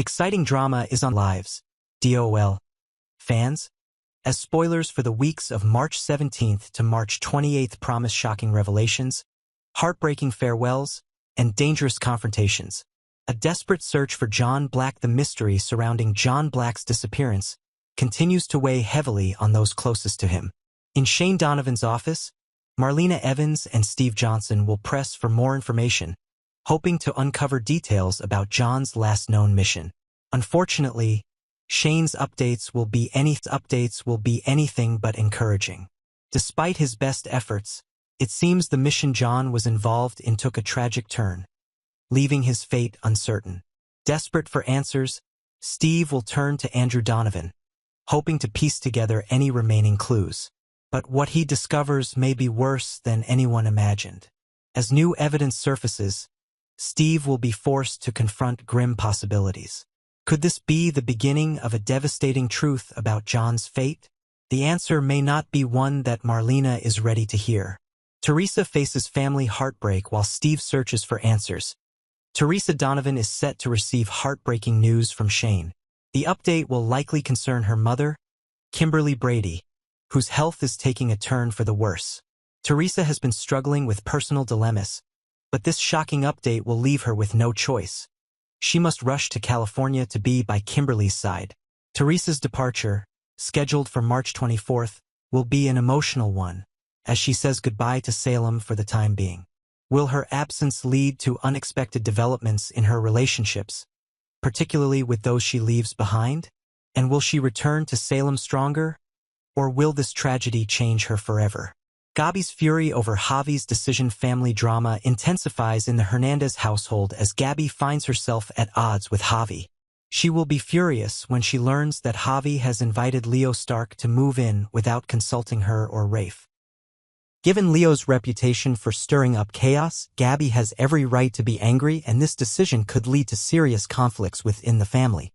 Exciting drama is on Lives. DOL. Fans? As spoilers for the weeks of March 17th to March 28th promise shocking revelations, heartbreaking farewells, and dangerous confrontations. A desperate search for John Black. The mystery surrounding John Black's disappearance continues to weigh heavily on those closest to him. In Shane Donovan's office, Marlena Evans and Steve Johnson will press for more information, hoping to uncover details about John's last known mission. Unfortunately, Shane's updates will be anything but encouraging. Despite his best efforts, it seems the mission John was involved in took a tragic turn, leaving his fate uncertain. Desperate for answers, Steve will turn to Andrew Donovan, hoping to piece together any remaining clues. But what he discovers may be worse than anyone imagined. As new evidence surfaces, Steve will be forced to confront grim possibilities. Could this be the beginning of a devastating truth about John's fate? The answer may not be one that Marlena is ready to hear. Teresa faces family heartbreak while Steve searches for answers. Teresa Donovan is set to receive heartbreaking news from Shane. The update will likely concern her mother, Kimberly Brady, whose health is taking a turn for the worse. Teresa has been struggling with personal dilemmas, but this shocking update will leave her with no choice. She must rush to California to be by Kimberly's side. Teresa's departure, scheduled for March 24th, will be an emotional one, as she says goodbye to Salem for the time being. Will her absence lead to unexpected developments in her relationships, particularly with those she leaves behind? And will she return to Salem stronger? Or will this tragedy change her forever? Gabby's fury over Javi's decision. Family drama intensifies in the Hernandez household as Gabby finds herself at odds with Javi. She will be furious when she learns that Javi has invited Leo Stark to move in without consulting her or Rafe. Given Leo's reputation for stirring up chaos, Gabby has every right to be angry, and this decision could lead to serious conflicts within the family.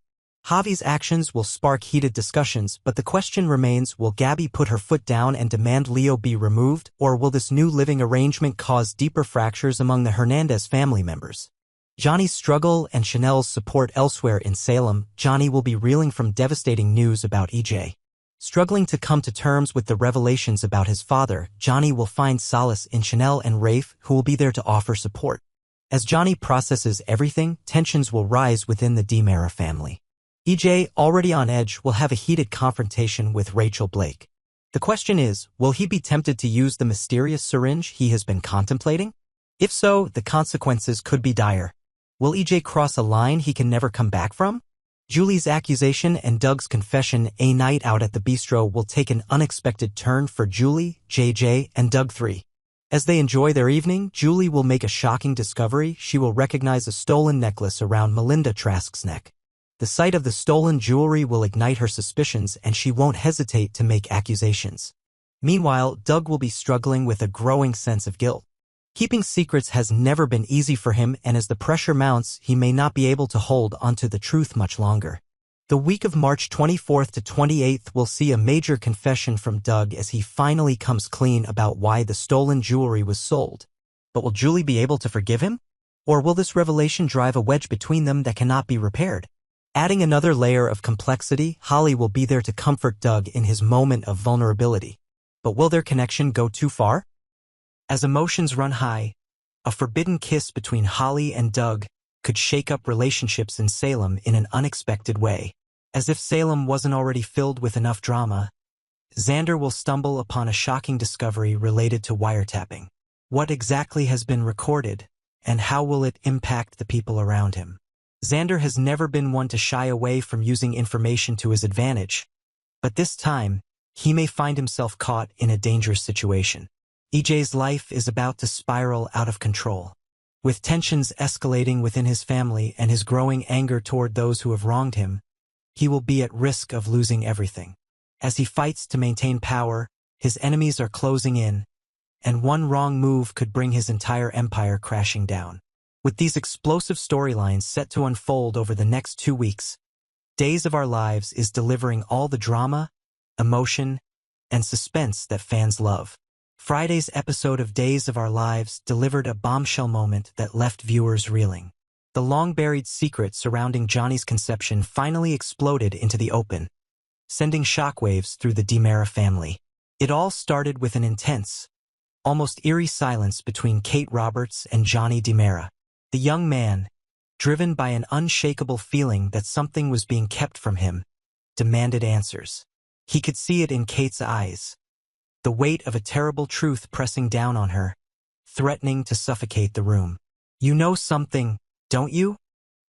Javi's actions will spark heated discussions, but the question remains, will Gabby put her foot down and demand Leo be removed, or will this new living arrangement cause deeper fractures among the Hernandez family members? Johnny's struggle and Chanel's support. Elsewhere in Salem, Johnny will be reeling from devastating news about EJ. Struggling to come to terms with the revelations about his father, Johnny will find solace in Chanel and Rafe, who will be there to offer support. As Johnny processes everything, tensions will rise within the DiMera family. EJ, already on edge, will have a heated confrontation with Rachel Blake. The question is, will he be tempted to use the mysterious syringe he has been contemplating? If so, the consequences could be dire. Will EJ cross a line he can never come back from? Julie's accusation and Doug's confession. A night out at the bistro will take an unexpected turn for Julie, JJ, and Doug 3. As they enjoy their evening, Julie will make a shocking discovery. She will recognize a stolen necklace around Melinda Trask's neck. The sight of the stolen jewelry will ignite her suspicions, and she won't hesitate to make accusations. Meanwhile, Doug will be struggling with a growing sense of guilt. Keeping secrets has never been easy for him, and as the pressure mounts, he may not be able to hold onto the truth much longer. The week of March 24th to 28th will see a major confession from Doug as he finally comes clean about why the stolen jewelry was sold. But will Julie be able to forgive him? Or will this revelation drive a wedge between them that cannot be repaired? Adding another layer of complexity, Holly will be there to comfort Doug in his moment of vulnerability. But will their connection go too far? As emotions run high, a forbidden kiss between Holly and Doug could shake up relationships in Salem in an unexpected way. As if Salem wasn't already filled with enough drama, Xander will stumble upon a shocking discovery related to wiretapping. What exactly has been recorded, and how will it impact the people around him? Xander has never been one to shy away from using information to his advantage, but this time, he may find himself caught in a dangerous situation. EJ's life is about to spiral out of control. With tensions escalating within his family and his growing anger toward those who have wronged him, he will be at risk of losing everything. As he fights to maintain power, his enemies are closing in, and one wrong move could bring his entire empire crashing down. With these explosive storylines set to unfold over the next 2 weeks, Days of Our Lives is delivering all the drama, emotion, and suspense that fans love. Friday's episode of Days of Our Lives delivered a bombshell moment that left viewers reeling. The long-buried secret surrounding Johnny's conception finally exploded into the open, sending shockwaves through the DiMera family. It all started with an intense, almost eerie silence between Kate Roberts and Johnny DiMera. The young man, driven by an unshakable feeling that something was being kept from him, demanded answers. He could see it in Kate's eyes, the weight of a terrible truth pressing down on her, threatening to suffocate the room. "You know something, don't you?"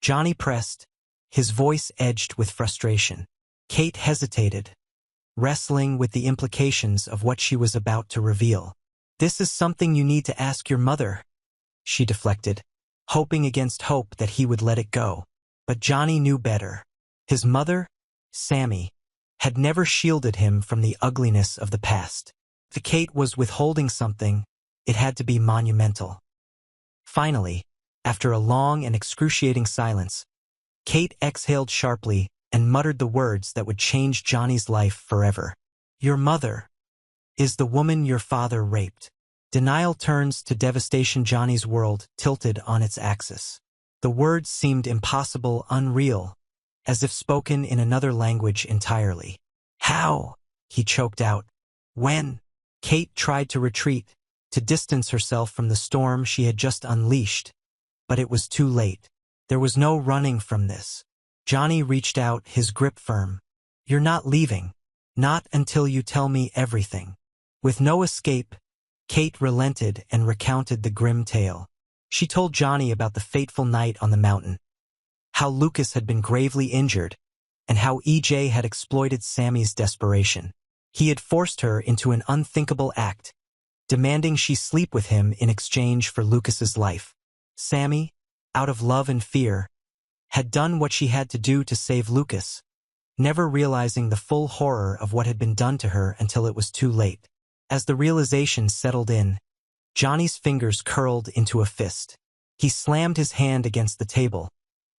Johnny pressed, his voice edged with frustration. Kate hesitated, wrestling with the implications of what she was about to reveal. "This is something you need to ask your mother," she deflected, hoping against hope that he would let it go. But Johnny knew better. His mother, Sammy, had never shielded him from the ugliness of the past. If Kate was withholding something, it had to be monumental. Finally, after a long and excruciating silence, Kate exhaled sharply and muttered the words that would change Johnny's life forever. "Your mother is the woman your father raped." Denial turns to devastation. Johnny's world tilted on its axis. The words seemed impossible, unreal, as if spoken in another language entirely. "How?" he choked out. "When?" Kate tried to retreat, to distance herself from the storm she had just unleashed, but it was too late. There was no running from this. Johnny reached out, his grip firm. "You're not leaving. Not until you tell me everything." With no escape, Kate relented and recounted the grim tale. She told Johnny about the fateful night on the mountain, how Lucas had been gravely injured, and how EJ had exploited Sammy's desperation. He had forced her into an unthinkable act, demanding she sleep with him in exchange for Lucas's life. Sammy, out of love and fear, had done what she had to do to save Lucas, never realizing the full horror of what had been done to her until it was too late. As the realization settled in, Johnny's fingers curled into a fist. He slammed his hand against the table,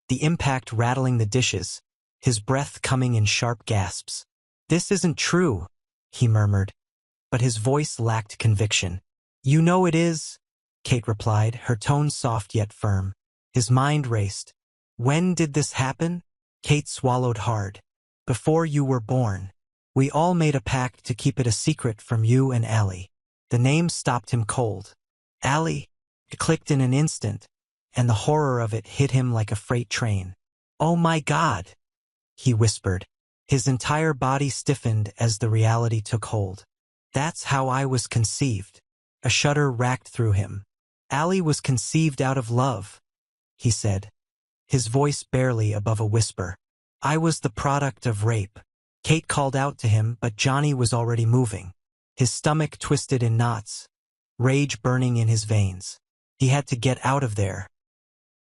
the impact rattling the dishes, his breath coming in sharp gasps. "This isn't true," he murmured, but his voice lacked conviction. "You know it is," Kate replied, her tone soft yet firm. His mind raced. "When did this happen?" Kate swallowed hard. "Before you were born. We all made a pact to keep it a secret from you and Allie." The name stopped him cold. Allie. It clicked in an instant, and the horror of it hit him like a freight train. "Oh my God," he whispered. His entire body stiffened as the reality took hold. "That's how I was conceived." A shudder racked through him. "Allie was conceived out of love," he said, his voice barely above a whisper. "I was the product of rape." Kate called out to him, but Johnny was already moving. His stomach twisted in knots, rage burning in his veins. He had to get out of there.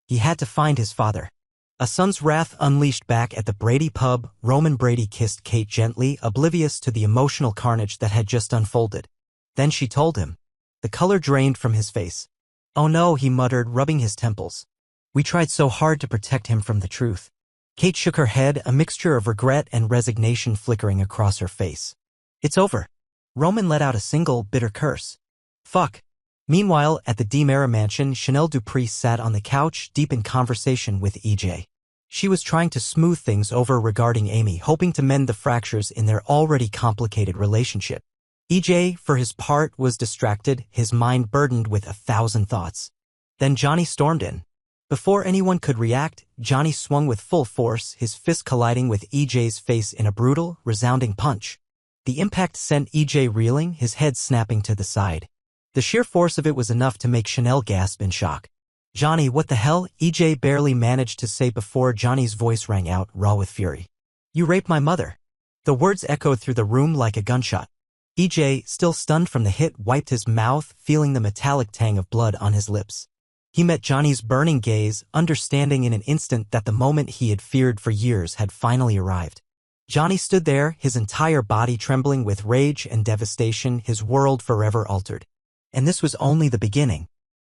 He had to find his father. A son's wrath unleashed back at the Brady pub. Roman Brady kissed Kate gently, oblivious to the emotional carnage that had just unfolded. Then she told him. The color drained from his face. "Oh no," he muttered, rubbing his temples. "We tried so hard to protect him from the truth." Kate shook her head, a mixture of regret and resignation flickering across her face. "It's over." Roman let out a single, bitter curse. "Fuck." Meanwhile, at the DiMera mansion, Chanel Dupree sat on the couch, deep in conversation with EJ. She was trying to smooth things over regarding Amy, hoping to mend the fractures in their already complicated relationship. EJ, for his part, was distracted, his mind burdened with 1,000 thoughts. Then Johnny stormed in. Before anyone could react, Johnny swung with full force, his fist colliding with EJ's face in a brutal, resounding punch. The impact sent EJ reeling, his head snapping to the side. The sheer force of it was enough to make Chanel gasp in shock. "Johnny, what the hell?" EJ barely managed to say before Johnny's voice rang out, raw with fury. "You raped my mother." The words echoed through the room like a gunshot. EJ, still stunned from the hit, wiped his mouth, feeling the metallic tang of blood on his lips. He met Johnny's burning gaze, understanding in an instant that the moment he had feared for years had finally arrived. Johnny stood there, his entire body trembling with rage and devastation, his world forever altered. And this was only the beginning.